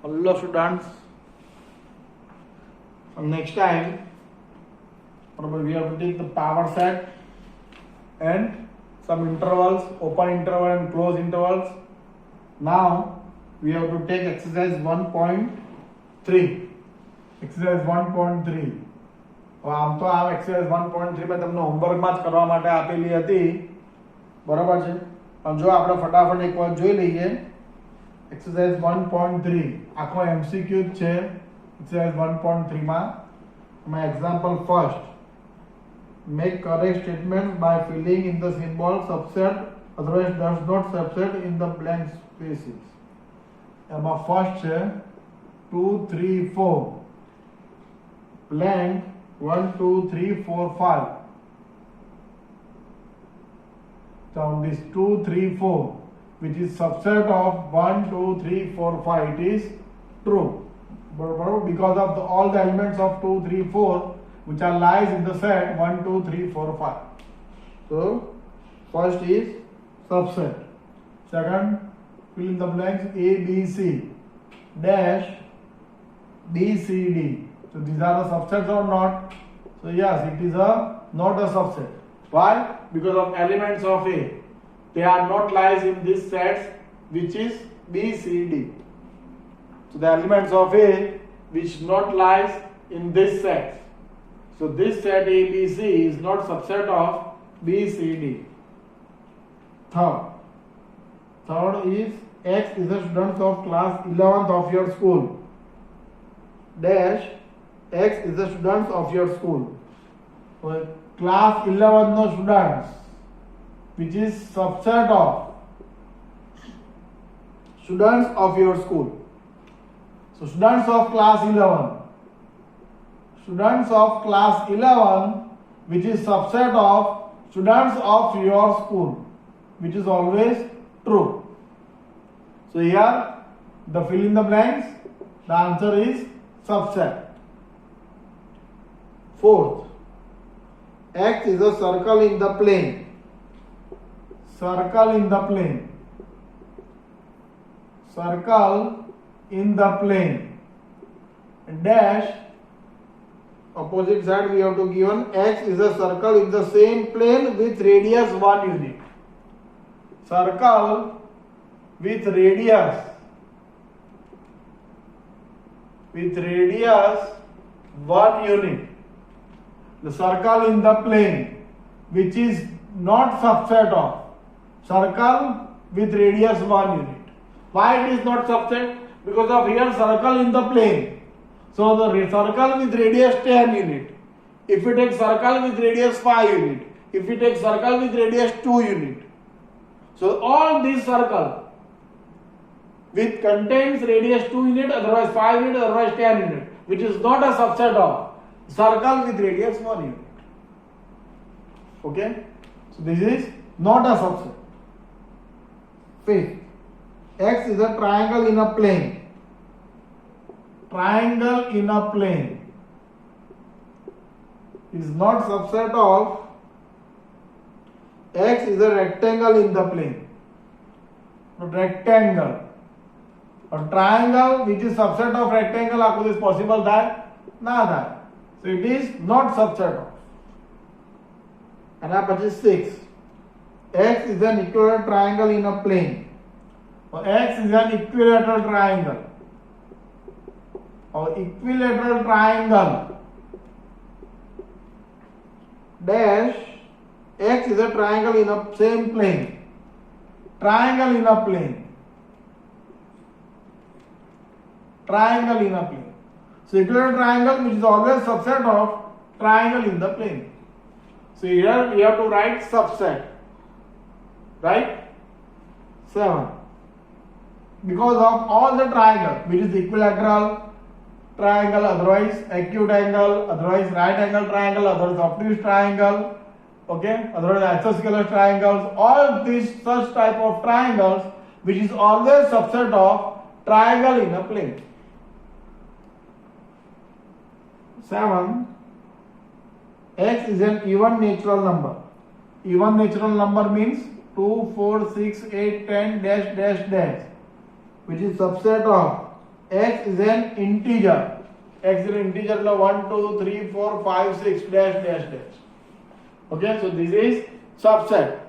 Hello students. So next time we have to take the power set and some intervals, open interval and close intervals. Now we have to take exercise 1.3. Exercise 1.3. આમ તો આ exercise 1.3 માં તમને હોમવર્કમાં જ કરવા માટે આપેલી હતી, બરાબર છે? પણ જો આપણે ફટાફટ એકવાર જોઈ લઈએ એક્સરસાઇઝ 1.3 આખો એમસીક્યુ છે. એક્સરસાઇઝ 1.3 માં example first, make correct statements by filling in the symbol subset otherwise does not subset in the blank spaces. એમાં ફર્સ્ટ છે 2 3 4 blank 1 2 3 4 5. So this 2 3 4 which is subset of 1 2 3 4 5, it is true, because of all the elements of 2 3 4 which are lies in the set 1 2 3 4 5. So first is subset. Second, fill in the blanks A B C dash B C D. So these are the subsets or not? So yes, it is not a subset. Why? Because of elements of A, they are not lies in this set which is B C D. So the elements of A which not lies in this set. So this set A B C is not subset of B C D. Third is X is a student of class 11th of your school dash X is the students of your school. So class 11 no students which is subset of students of your school. So students of class 11 which is subset of students of your school, which is always true. So here the fill in the blanks, the answer is subset. Fourth, X is a circle in the plane. Circle in the plane. Circle in the plane. Dash, opposite side we have to given X is a circle in the same plane with radius 1 unit. Circle with radius 1 unit. The circle in the plane which is not subset of circle with radius 1 unit. Why it is not subset? Because of here circle in the plane. So the circle with radius 10 unit. If we take circle with radius 5 unit, if we take circle with radius 2 unit, so all these circle with contains radius 2 unit, otherwise 5 unit, otherwise 10 unit, which is not a subset of circle with radius 1 unit. Okay, so this is not a subset. Fifth, X is a triangle in a plane. Triangle in a plane is not subset of X is a rectangle in the plane. Rectangle or triangle which is subset of rectangle, how is possible that? Na that. So it is not subset of. And now page 6. X is an equilateral triangle in a plane. So X is an equilateral triangle. Or equilateral triangle dash X is a triangle in a same plane. Triangle in a plane. Triangle in a plane. So equilateral triangle which is always subset of triangle in the plane. So here we have to write subset. Right? 7. Because of all the triangle which is equilateral triangle, otherwise acute angle, otherwise right angle triangle, otherwise obtuse triangle, okay, otherwise isosceles triangles, all these such type of triangles which is always subset of triangle in a plane. 7. X is an even natural number. Even natural number means 2, 4, 6, 8, 10 dash dash dash, which is subset of x is an integer. X is an integer, 1, 2, 3, 4, 5, 6, dash, dash, dash. Okay, so this is subset.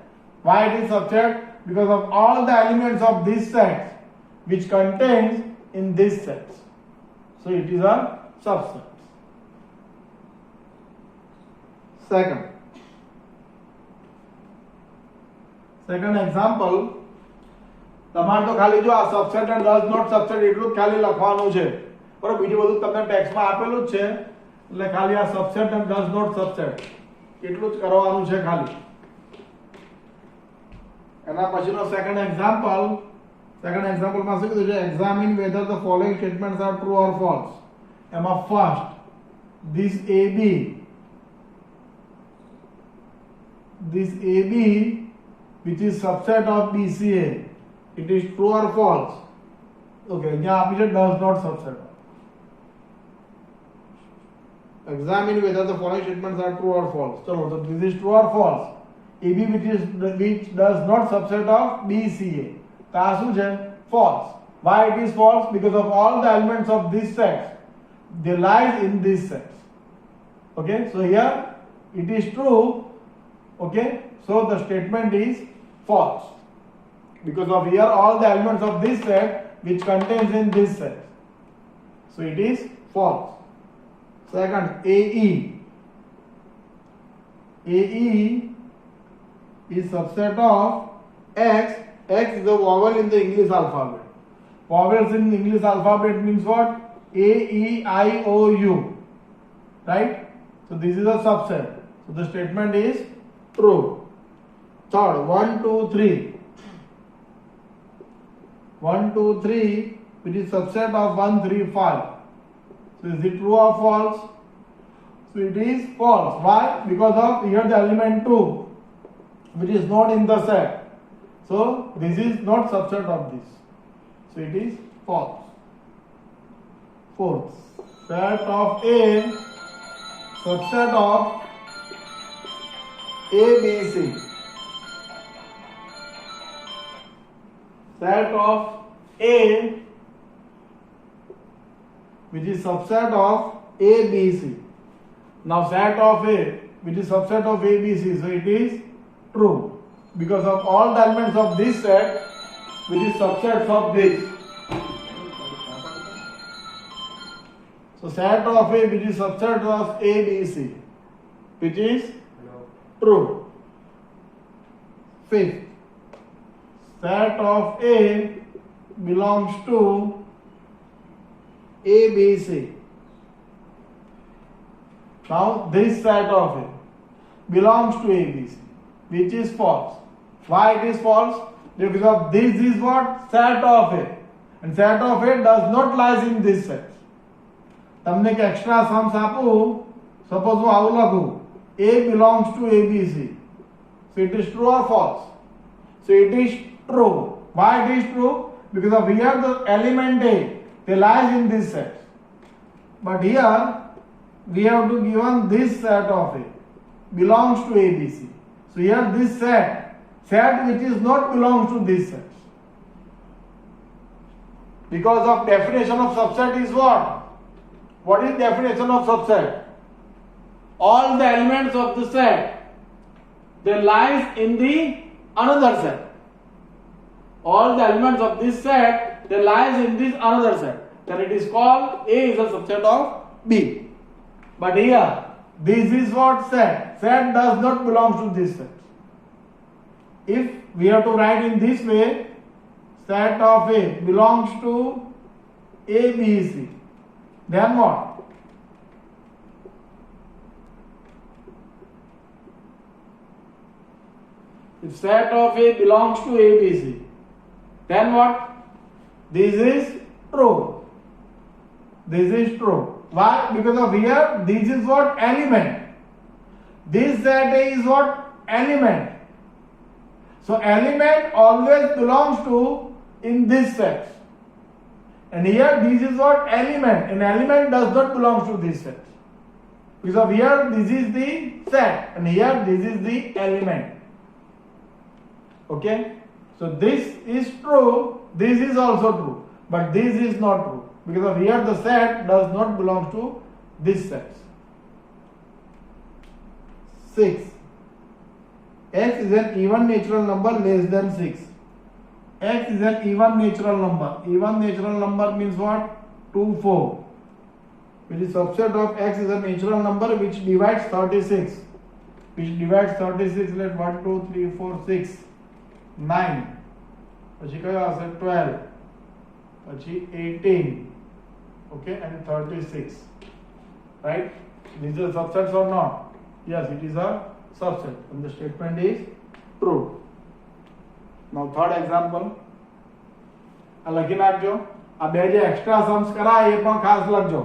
Why it is subset? Because of all the elements of this set which contains in this set. So it is a subset. Second example, તમારે તો ખાલી જો આ subset and does not subset એટલું જ ખાલી લખવાનું છે, બરાબર. બીજું બધું તમને ટેક્સ્ટમાં આપેલું જ છે, એટલે ખાલી આ subset and does not subset એટલું જ કરવાનું છે ખાલી. એના પછીનો સેકન્ડ એક્ઝામ્પલમાં શું કીધું છે? Examine whether the following statements are true or false. એમાં first, this AB which is subset of BCA, it is true or false? Okay, यहाँ आप इसे does not subset. Examine whether the following statements are true or false. चलो, तो this is true or false? AB which does not subset of BCA. तो आ શું છે? False. Why it is false? Because of all the elements of this set, they lies in this set. Okay, so here it is true. Okay, so the statement is false because of here all the elements of this set which contains in this set, so it is false. Second, AE is subset of X. X is a vowel in the English alphabet. Vowels in English alphabet means what? A, E, I, O, U, right? So this is a subset, so the statement is true. Third, 1, 2, 3. 1, 2, 3, which is subset of 1, 3, 5. So is it true or false? So it is false. Why? Because of here the element 2, which is not in the set. So this is not subset of this. So it is false. Fourth, set of A, subset of A, B, C. Set of A which is subset of A, B, C. Now set of A which is subset of A, B, C, so it is true because of all the elements of this set which is subsets of this. So set of A which is subset of A, B, C, which is true. Fifth, set of A belongs to A, B, C. Now this set of A belongs to A, B, C, which is false. Why it is false? Because this is what? Set of A, and set of A does not lies in this set. તમને કે extra Sam's આપું, suppose હું આવું લખું, A belongs to A, B, C. So it is true or false? So it is true. Why it is true? Because of here the element A, they lies in this set. But here we have to given this set of A belongs to A, B, C. So here this set which is not belongs to this set. Because of definition of subset is what? What is definition of subset? All the elements of the set, they lies in the another set. All the elements of this set, they lies in this another set. Then it is called A is a subset of B. But here, this is what set? Set does not belong to this set. If we have to write in this way, set of A belongs to A, B, C. Then what? If set of A belongs to A, B, C, then what? This is true. This is true. Why? Because of here, this is what? Element. This set A is what? Element. So element always belongs to in this set. And here this is what? Element. An element does not belong to this set. Because of here this is the set and here this is the element. Okay? So this is true. This is also true. but this is not true because of here the set does not belong to this set. 6. X is an even natural number less than 6. X is an even natural number. Even natural number means what? 2, 4. Which is subset of X is a natural number which divides 36. Which divides 36, let 1, 2, 3, 4, 6, 9. પછી કયો આવશે 12, પછી 18, okay, and 36, right? These are subsets or not? Yes, it is a subset and the statement is true. Now third example, આ લખી નાખજો. આ બે જે એક્સ્ટ્રા सम्स કરાય એ પણ ખાસ લખજો.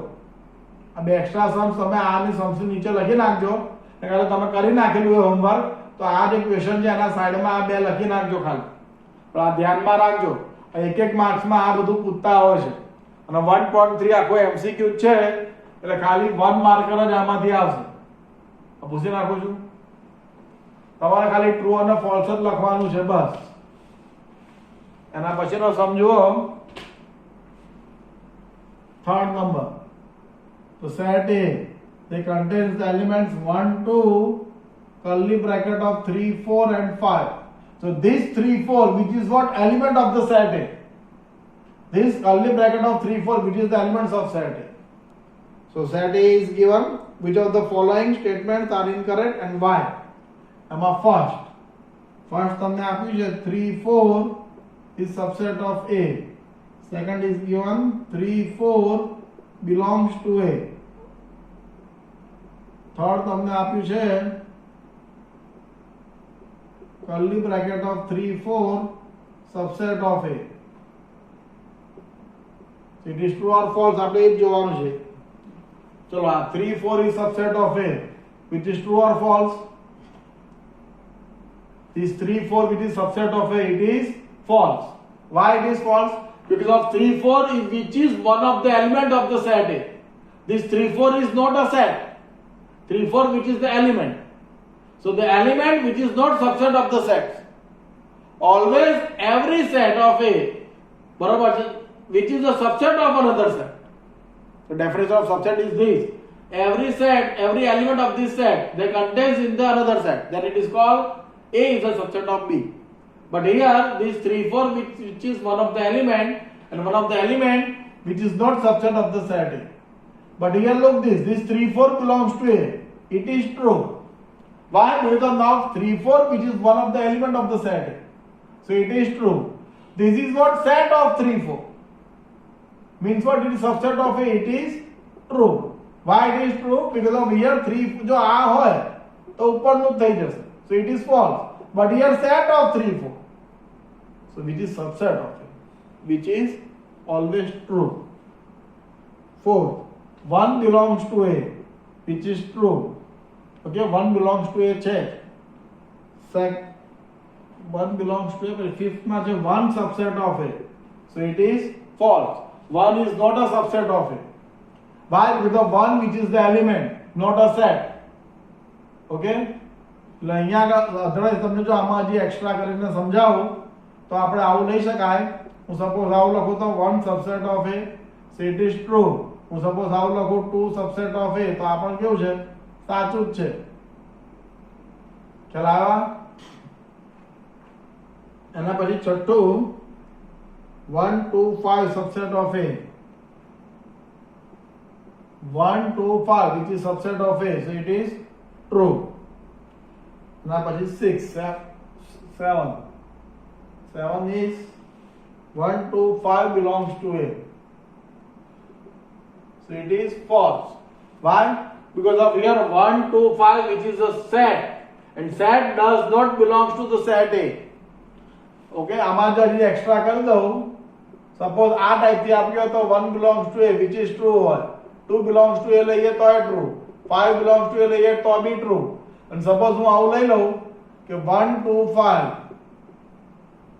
આ બે એક્સ્ટ્રા सम्स તમે આની सम्स નીચે લખી નાખજો. કારણ તમે કરી નાખેલું હોય હોમવર્ક તો આ જે ક્વેશ્ચન છે એના સાઈડમાં આ બે લખી નાખજો ખાલી. પણ આ ધ્યાનમાં રાખજો, એક એક માર્ક્સમાં આ બધું પૂછતા હોય છે અને 1.3 આખો એમસીક્યુ છે એટલે ખાલી 1 માર્કર જ આમાંથી આવશે. પૂછી નાખું છું, તમારે ખાલી ટ્રુ અને ફોલ્સ જ લખવાનું છે બસ. એના પછીનો સમજો થર્ડ નંબર. તો set A they contains the elements 1 2 curly bracket of 3 4 and 5. So this 3 4 which is what element of the set A. This curly bracket of 3 4 which is the elements of set A. So set A is given. Which of the following statements are incorrect and why? First તમને આપ્યું છે 3 4 is subset of A. Second is given 3 4 belongs to A. Third તમને આપ્યું છે curly bracket of 3 4 subset of A. It is true or false આપણે એ જ જોવાનું છે. ચલો આ 3 4 is subset of A, which is true or false? This 3 4 which is subset of A, it is false. Why it is false? Because of 3 4 is which is one of the element of the set A. This 3 4 is not a set. 3 4 which is the element. So the element which is not subset of the set. Always every set of A, बराबर, which is a subset of another set. The definition of subset is this: every set, every element of this set, they contains in the another set. Then it is called A is a subset of B. But here this 3 4 which is one of the element and one of the element which is not subset of the set A. But here look this 3 4 belongs to A. It is true. Why? Because now 3 4 which is one of the element of the set A. So it is true. This is what set of 3 4. Means what? It is subset of A. It is true. Why it is true? Because of here 3 जो आ होय तो ऊपर नु થઈ જશે. So it is false. But here set of 3 4. So which is subset of A, which is always true. Fourth, 1 belongs to A, which is true. Okay, 1 belongs to A check. 1 belongs to A, but fifth માં છે 1 subset of A. So it is false. 1 is not a subset of A. Why? Because the 1 which is the element, not a set. Okay? એટલે અહીંયા otherwise તમને જો આમાં હજી extra કરીને સમજાવું તો આપણે આવું લઈ શકાય. હું સપોઝ આવું લખું તો 1 subset of A, so it is true. હું સપોઝ આવું લખું 2 subset of A, તો આ પણ કેવું છે? સાચું જ છે. ખ્યાલ આવ્યા? એના પછી છઠ્ઠું 1 2 5 subset of A. 1 2 5 which is subset of A, so it is true. Now પછી 6 7 is 1 2 5 belongs to A, so it is false. Why? Because of here 1 2 5 which is a set, and set does not belongs to the set A. Okay, આમાં જો extra કરી દઉં, suppose આ ટાઈપથી આપ્યો તો 1 belongs to A which is true હોય, 2 belongs to A લઈએ તો એ true, 5 belongs to A લઈએ તો બી true. And suppose હું આવું લઈ લઉં કે 1 2 5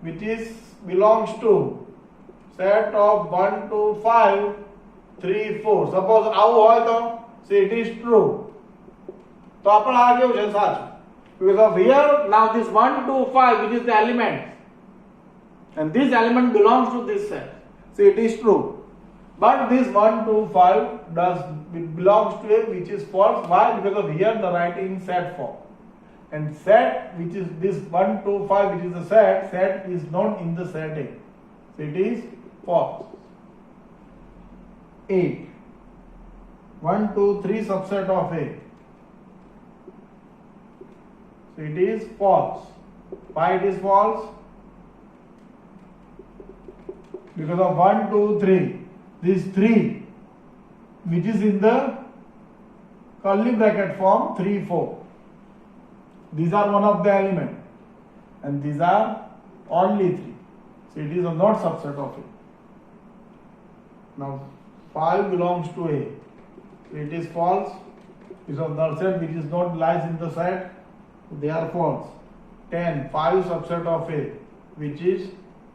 which is belongs to set of 1 2 5 3 4. Suppose આવું હોય તો so it is true. તો આપણે આ કેવું છે? સાચું. Because of here now this 1 2 5 which is the element, and this element belongs to this set. So it is true. But this 1, 2, 5 belongs to A, which is false. Why? Because of here the writing set form. And set, which is this 1, 2, 5, which is the set is not in the set A. So it is false. 8. 1, 2, 3 subset of A. So it is false. Why it is false? Because of 1, 2, 3. This 3, which is in the curly bracket form, 3, 4. These are one of the element, and these are only 3. So it is not subset of A. Now 5 belongs to A. So it is false. Because of null set which is not lies in the set, they are false. 10, 5 subset of A, which is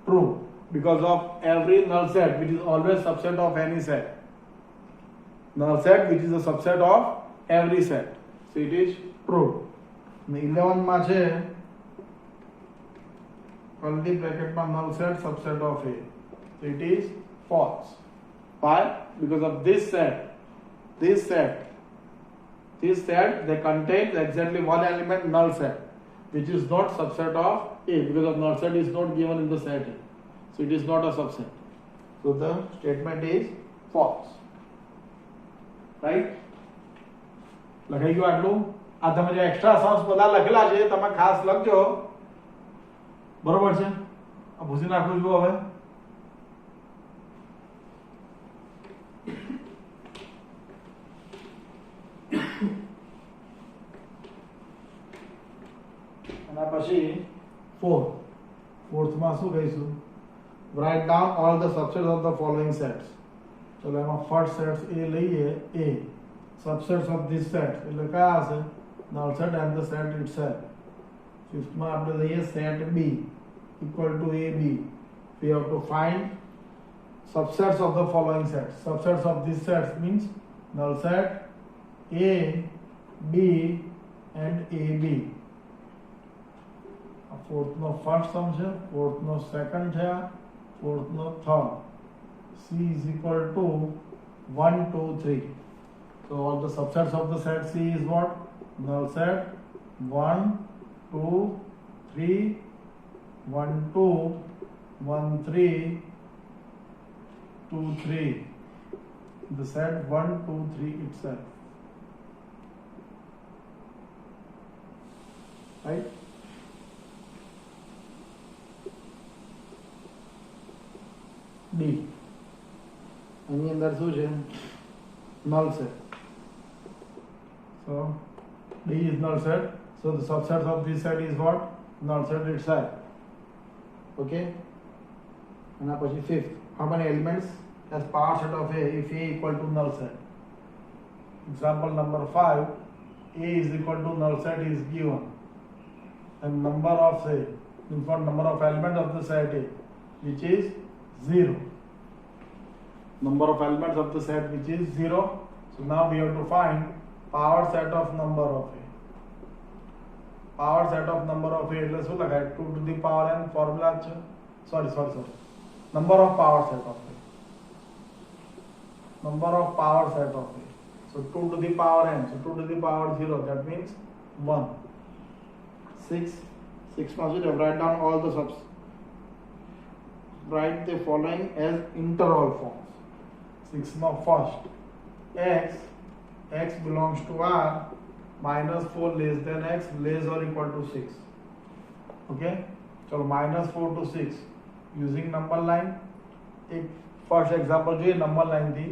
true. Because of every null set, which is always subset of any set. Null set, which is a subset of every set. So it is true. 11 માં છે curly bracket માં null set subset of A. So it is false. Why? Because of this set, they contain exactly one element, null set, which is not subset of A, because of null set is not given in the set A. So it is not a subset. So the statement is false. Right? લખાઈ ગયું આટલું? આ તમે જે extra Sam's બધા લખેલા છે તમે ખાસ લખજો. બરોબર છે? આ ભૂસી નાખું છું હવે. અને પછી 4. ફોર્થમાં શું કહીશું? Write down all the subsets of the following sets. ચલો એમાં ફર્સ્ટ સેટ્સ A લઈએ. A subsets of this set એટલે કયા હશે? null set and the set itself. Fifth માં આપણે લઈએ set B equal to AB. We have to find subsets of the following sets. Subsets of this set means null set A, B and AB. Fourth no first sum છે, fourth નો second છે, fourth no third. C is equal to 1, 2, 3. So all the subsets of the set C is what? Null set 1, 2, 3, 1, 2, 1, 3, 2, 3. The set 1, 2, 3 itself. Right? D. એની અંદર શું છે? Null set. So D is null set. So the subset of this set is what? Null set itself. Okay. And now fifth. How many elements as power set of A if A equal to null set? Example number 5. A is equal to null set is given. And number of say, number of elements of the set A, which is 0. Number of elements of the set which is 0. So now we have to find power set of number of A. Power set of number of A એટલે શું લખાય? 2 to the power n formula છે. Sorry. Number of power set of A. Number of power set of A. So 2 to the power n. So 2 to the power 0. That means 1. 6 positive. Write down all the subs. Write the following as interval forms. 6 now first. X belongs to R minus 4 less than X less or equal to 6. Okay? So minus 4 to 6 using number line. First example जो number line थी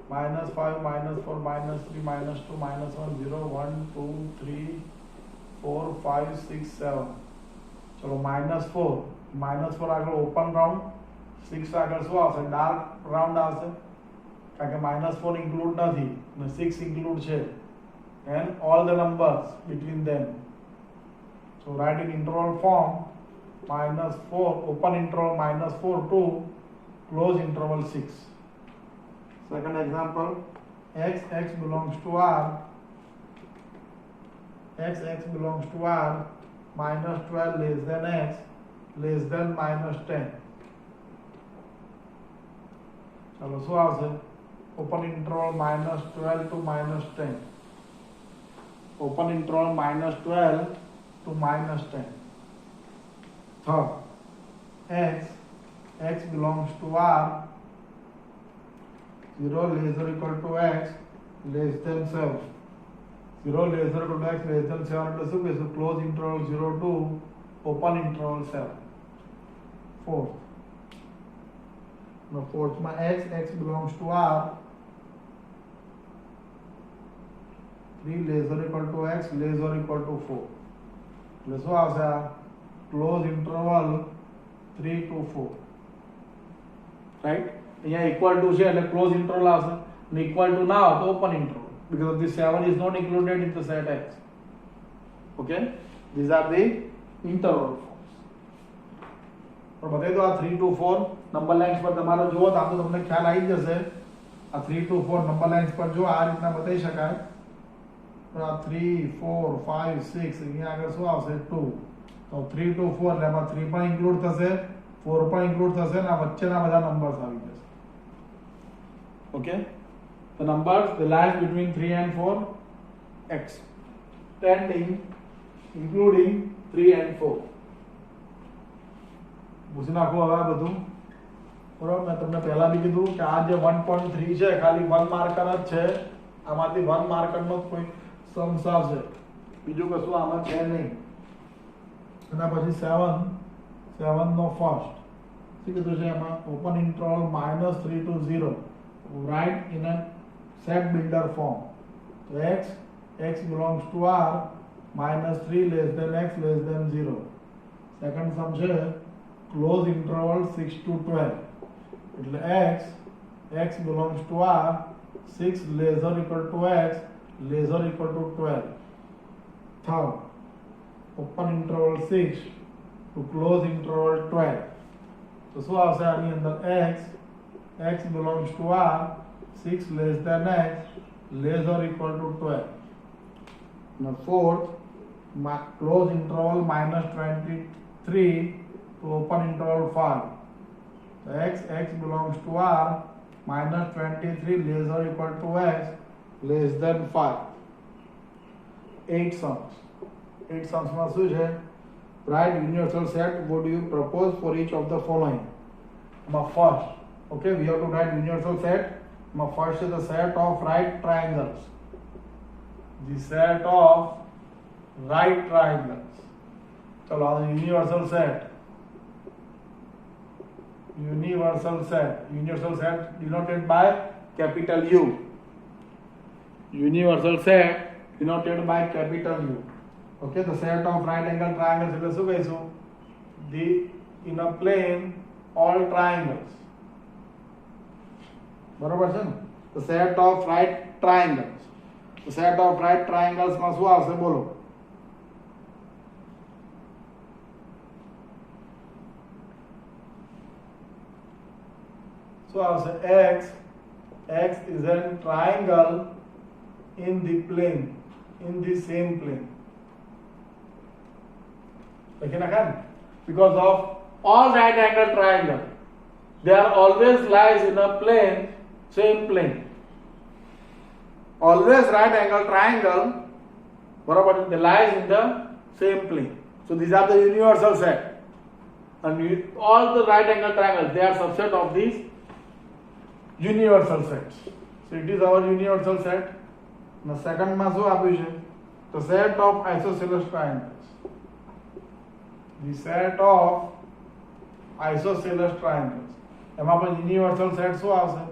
minus 5 minus 4 minus 3 minus 2 minus 1 0 1 2 3 4 5 6 7. चलो -4 આગળ open round 6 આગળ શું આવશે? Dark round આવશે કારણ કે -4 ઇન્ક્લુડ નથી અને 6 ઇન્ક્લુડ છે and all the numbers between them. So write in interval form -4 open interval -4 to close interval 6. Second example, x belongs to R, x belongs to R minus 12 less than x less than minus 10. चलो શું આવશે open interval -12 to -10 open interval -12 to -10 third x belongs to R 0 less or equal to x less than 7 0 less or equal to x less than 7 એટલે શું કહીશું close interval 0 to open interval 7 fourth now fourth માં x belongs to R 3 less or equal to x less or equal to 4 એટલે શું આવશે આ close interval 3 to 4 right અહીંયા equal to છે એટલે close interval આવશે અને equal to ના હોય તો open interval because this 7 is not included in the set x okay these are the interval forms પણ બતાવી દો આ 3 to 4 નંબર લાઇન્સ પર તમારો જુઓ તો આ તો તમને ખ્યાલ આવી જશે આ 3 to 4 નંબર લાઇન્સ પર જો આ રીતના બતાવી શકાય તો આ 3 4 5 6 અહીંયા આગળ શું આવશે 2 તો 3 to 4 એટલે એમાં 3 પણ ઇન્ક્લુડ થશે 4 પણ ઇન્ક્લુડ થશે અને આ વચ્ચેના બધા નંબર્સ આવી જશે okay the numbers the lines between 3 and 4 x tending including 3 and 4 પૂછી નાખો હવે આ બધું બરાબર મેં તમને પહેલા બી કીધું કે આ જે 1.3 છે ખાલી 1 માર્કર જ છે આમાંથી 1 માર્કરનો કોઈ સમ્સ આવશે બીજું કશું આમાં છે નહીં એના પછી 7 નો ફર્સ્ટ શું કીધું છે એમાં open interval -3 to 0 write in a set builder form so x belongs to R -3 less than x less than 0 second sum છે close interval 6 to 12 એટલે x belongs to R 6 less or equal to x less or equal to 12 third open interval 6 to close interval 12 તો શું આવશે આની અંદર x belongs to R 6 less than x less or equal to 12 now fourth close interval -23 to open interval 5 so x belongs to R -23 less or equal to x less than 5 8 sums માં શું છે write universal set what do you propose for each of the following first okay we have to write universal set first is the set of right triangles the set of right triangles chalo universal set denoted by capital U universal set denoted by capital U okay the set of right angle triangles એટલે શું કહીશું the in a plane all triangles બરોબર છે ને the set of right triangles the set of right triangles માં શું આવશે બોલો શું આવશે x is a triangle in the plane in the same plane okay na kan because of all right angle triangle they are always lies in a plane same plane always right angle triangle barabar they lies in the same plane so these are the universal set and all the right angle triangles they are subset of these universal sets so it is our universal set now second માં શું આપ્યું છે the set of isosceles triangles the set of isosceles triangles એમાં પણ universal set શું આવશે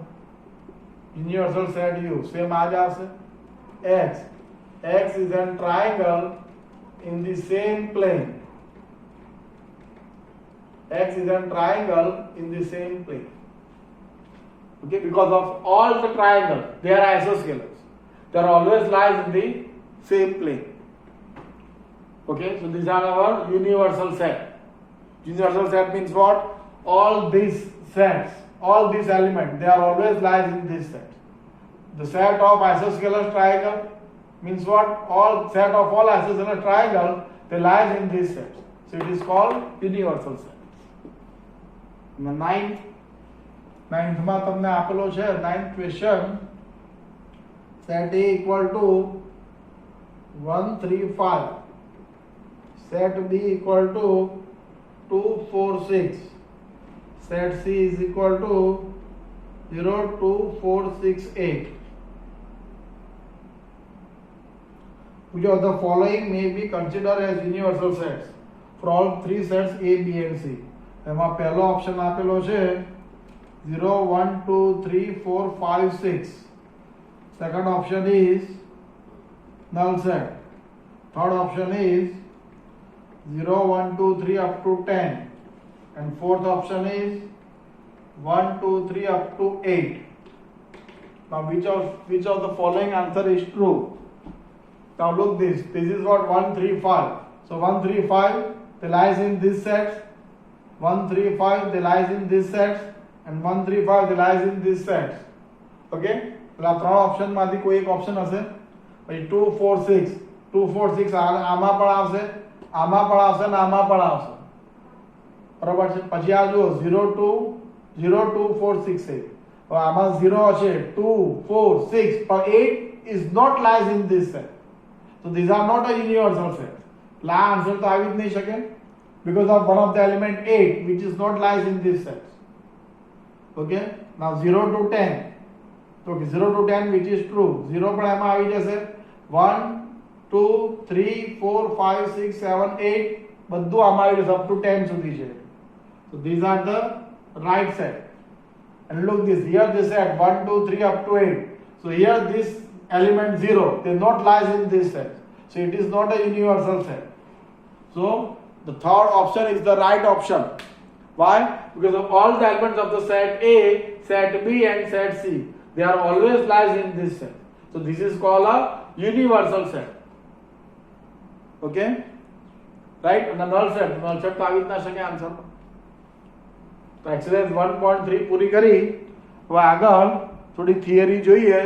universal set U same આ જ આવશે x is a triangle in the same plane x is a triangle in the same plane okay because of all the triangles they are isosceles they are always lies in the same plane okay so these are our universal set universal set means what all these sets all these elements they are always lies in this set the set of isosceles triangle means what all set of all isosceles triangle they lies in this set so it is called universal set. The ninth 9th માં તમને આપેલો છે 9th question set A equal to 135, set B equal to 246, set C is equal to 02468. Which of the following may be considered as universal sets for all three sets A, B and C? એમાં પહેલો option આપેલો છે 0 1 2 3 4 5 6. Second option is null set. Third option is 0 1 2 3 up to 10, and fourth option is 1 2 3 up to 8. Now which of the following answer is true? Now look this is what 135. So 135 they lies in this set, 135 they lies in this set, and 135 they lies in this set. Okay, એટલે આ ત્રણ option માંથી કોઈ એક option હશે. પછી 246 આમાં પણ આવશે, આમાં પણ આવશે ને આમાં પણ આવશે, બરાબર છે. પછી આ જુઓ 02468, હવે આમાં 0 હશે 2 4 6, but 8 is not lies in this set. So these are not a universal set. La answer to આવી જ નહીં શકે because of one of the element 8 which is not lies in this set. Okay, now 0 to 10. Okay, 0 to 10 which is true. 0 પણ એમાં આવી જશે. 1 2 3 4 5 6 7 8 બધું આમાં આવી જશે up to 10 સુધી છે. So these are the right set. And look this, here this set 1 2 3 up to 8. So here this element 0 they not lies in this set, so it is not a universal set. So the third option is the right option. Why? Because of all the elements of the set A, set B and set C, they are always lies in this set. So this is called a universal set. Okay, right? And the null set તો આવી જ ના શકે answer. તો exercise 1.3 પૂરી કરી. હવે આગળ થોડી થિયરી જોઈએ.